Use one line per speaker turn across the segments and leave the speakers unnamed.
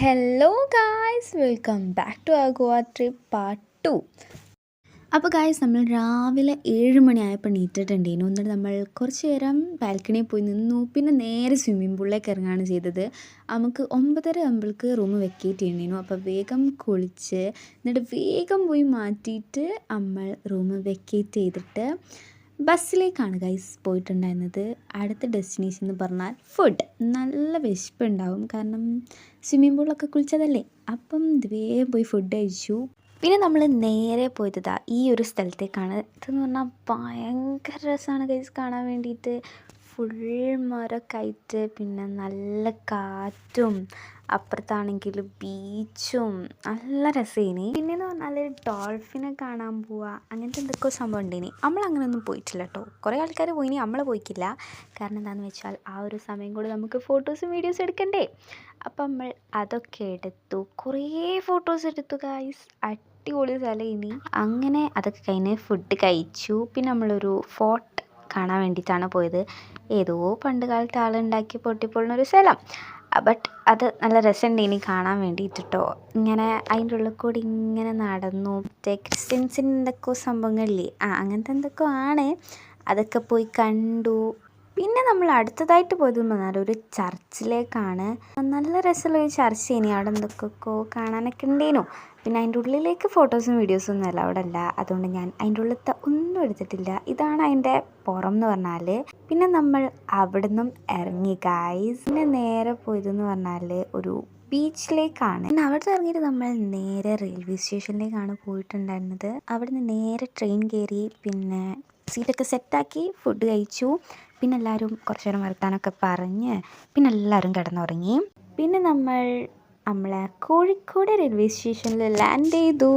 Hello guys, welcome back to our Goa trip part 2. അപ്പോൾ guys, നമ്മൾ രാവിലെ 7 മണിയായപ്പോൾ എണീറ്റിട്ടുണ്ടായിരുന്നു. എന്നിട്ട് നമ്മൾ കുറച്ച് നേരം ബാൽക്കണിയിൽ പോയി നിന്നു. പിന്നെ നേരെ സ്വിമ്മിംഗ് പൂളിലേക്ക് ഇറങ്ങുകയാണ് ചെയ്തത്. നമുക്ക് 9:30 ആകുമ്പോഴേക്ക് റൂം വെക്കേറ്റ് ചെയ്യണേനു. അപ്പോൾ വേഗം കുളിച്ച് എന്നിട്ട് വേഗം പോയി മാറ്റിയിട്ട് നമ്മൾ റൂം വെക്കേറ്റ് ചെയ്തിട്ട് ബസ്സിലേക്കാണ് ഗൈസ് പോയിട്ടുണ്ടായിരുന്നത്. അടുത്ത ഡെസ്റ്റിനേഷൻ എന്ന് പറഞ്ഞാൽ ഫുഡ്. നല്ല വിശപ്പുണ്ടാവും, കാരണം സ്വിമ്മിംഗ് പൂളിലൊക്കെ കുളിച്ചതല്ലേ. അപ്പം വേഗം പോയി ഫുഡ് കഴിച്ചു. പിന്നെ നമ്മൾ നേരെ പോയത് ഈ ഒരു സ്ഥലത്തേക്കാണ്. ഇതെന്ന് പറഞ്ഞാൽ ഭയങ്കര രസമാണ് ഗൈസ് കാണാൻ വേണ്ടിയിട്ട്. ഫുൾ മരമൊക്കെ ആയിട്ട്, പിന്നെ നല്ല കാറ്റും, അപ്പുറത്താണെങ്കിൽ ബീച്ചും, നല്ല രസേനി. പിന്നെയെന്ന് പറഞ്ഞാൽ ഡോൾഫിനെ കാണാൻ പോവുക, അങ്ങനത്തെ എന്തൊക്കെയോ സംഭവം ഉണ്ടേനി. നമ്മളങ്ങനെയൊന്നും പോയിട്ടില്ല കേട്ടോ. കുറേ ആൾക്കാർ പോയിനി, നമ്മൾ പോയിക്കില്ല. കാരണം എന്താണെന്ന് വെച്ചാൽ ആ ഒരു സമയം കൂടി നമുക്ക് ഫോട്ടോസും വീഡിയോസും എടുക്കണ്ടേ. അപ്പം നമ്മൾ അതൊക്കെ എടുത്തു, കുറേ ഫോട്ടോസ് എടുത്തു ഗൈസ്. അടിപൊളി സ്ഥലം ഇനി. അങ്ങനെ അതൊക്കെ കഴിഞ്ഞ് ഫുഡ് കഴിച്ചു. പിന്നെ നമ്മളൊരു ഫോർട്ട് കാണാൻ വേണ്ടിയിട്ടാണ് പോയത്. ഏതോ പണ്ട് കാലത്ത് ആളുണ്ടാക്കി പൊട്ടിപ്പൊളുന്നൊരു സ്ഥലം. ബട്ട് അത് നല്ല രസമുണ്ട് ഇനി കാണാൻ വേണ്ടിയിട്ട് കേട്ടോ. ഇങ്ങനെ അതിൻ്റെ ഉള്ളിൽ കൂടി ഇങ്ങനെ നടന്നു. ക്രിസ്ത്യൻസിൻ്റെ എന്തൊക്കെയോ സംഭവങ്ങളില്ലേ, അങ്ങനത്തെ എന്തൊക്കെയോ ആണ്. അതൊക്കെ പോയി കണ്ടു. പിന്നെ നമ്മൾ അടുത്തതായിട്ട് പോയതെന്ന് പറഞ്ഞാൽ ഒരു ചർച്ചിലേക്കാണ്. നല്ല രസമുള്ളൊരു ചർച്ച ഇനി. അവിടെ എന്തൊക്കെയൊക്കെയോ കാണാനൊക്കെ ഉണ്ടേനു. പിന്നെ അതിൻ്റെ ഉള്ളിലേക്ക് ഫോട്ടോസും വീഡിയോസും ഒന്നും അല്ല അവിടെ അല്ല. അതുകൊണ്ട് ഞാൻ അതിൻ്റെ ഉള്ളിലത്തെ ഒന്നും എടുത്തിട്ടില്ല. ഇതാണ് അതിൻ്റെ പുറം എന്ന് പറഞ്ഞാൽ. പിന്നെ നമ്മൾ അവിടെ നിന്നും ഇറങ്ങി ഗൈസ്. പിന്നെ നേരെ പോയതെന്ന് പറഞ്ഞാൽ ഒരു ബീച്ചിലേക്കാണ്. പിന്നെ അവിടെ ഇറങ്ങിയിട്ട് നമ്മൾ നേരെ റെയിൽവേ സ്റ്റേഷനിലേക്കാണ് പോയിട്ടുണ്ടായിരുന്നത്. അവിടെ നിന്ന് നേരെ ട്രെയിൻ കയറി, പിന്നെ സീറ്റൊക്കെ സെറ്റാക്കി ഫുഡ് കഴിച്ചു. പിന്നെ എല്ലാവരും കുറച്ച് നേരം വർത്താനമൊക്കെ പറഞ്ഞ് പിന്നെ എല്ലാവരും കിടന്നുറങ്ങി. പിന്നെ നമ്മളെ കോഴിക്കോട് റെയിൽവേ സ്റ്റേഷനിൽ ലാൻഡ് ചെയ്തു.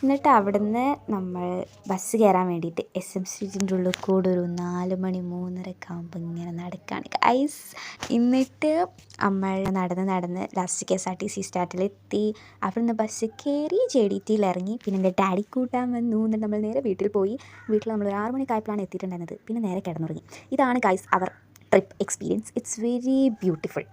എന്നിട്ട് അവിടുന്ന് നമ്മൾ ബസ് കയറാൻ വേണ്ടിയിട്ട് SM സ്ട്രീറ്റിൻ്റെ ഉള്ളിൽ കൂടെ ഒരു 4 മണി 3:30 ആകുമ്പോൾ ഇങ്ങനെ നടക്കുകയാണ് ഗൈസ്. എന്നിട്ട് നമ്മൾ നടന്ന് ലാസ്റ്റ് KSRTC സ്റ്റാൻഡിലെത്തി. അവിടുന്ന് ബസ് കയറി JDTയിൽ ഇറങ്ങി. പിന്നെ എൻ്റെ ഡാഡി കൂട്ടാൻ വന്നു. എന്നിട്ട് നമ്മൾ നേരെ വീട്ടിൽ പോയി. വീട്ടിൽ നമ്മൾ ഒരു 6 മണിക്കായപ്പോഴാണ് എത്തിയിട്ടുണ്ടായിരുന്നത്. പിന്നെ നേരെ കിടന്നുറങ്ങി. ഇതാണ് guys our trip experience. It's very beautiful.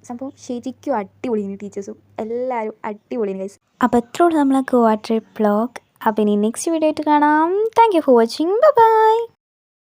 സംഭവം ശരിക്കും അടിപൊളിയാണ്. ടീച്ചേഴ്സും എല്ലാവരും അടിപൊളിയാണ് ഗൈസ്. അപ്പോൾ എത്രയോളം നമ്മളെ ഗോവ ട്രിപ്പ് വ്ളോഗ്. അപ്പോൾ ഇനി നെക്സ്റ്റ് വീഡിയോ ആയിട്ട് കാണാം. Thank you for watching. By.